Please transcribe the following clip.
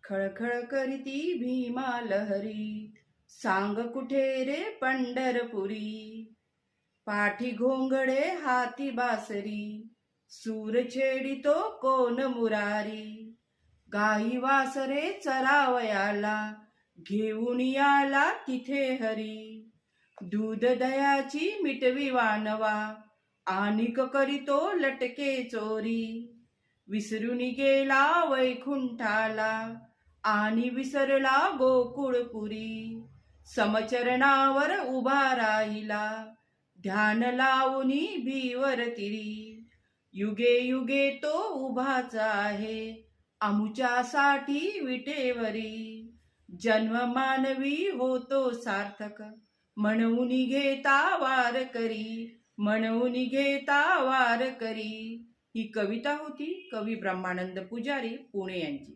खळखळ करीती भीमा लहरी, सांग कुठे रे पंढरपुरी. पाठी घोंगडे हाती बासरी, सूर छेडितो कोण मुरारी. गाई वासरे चरावयाला, घेऊन याला तिथे हरी. दूध दयाची मिटवी वानवा, आनिक करीतो लटके चोरी. विसरून गेला वैकुंठाला, आणि विसरला गोकुळपुरी. समचरणावर उभा राहिला, ध्यान लावूनी भीवर तिरी. युगे युगे तो उभाच आहे, आमुच्यासाठी विटेवरी. जन्म मानवी होतो सार्थक, म्हणून घेता वार करी, म्हणून घेता वार करी. ही कविता होती कवी ब्रह्मानंद पुजारी पुणे यांची.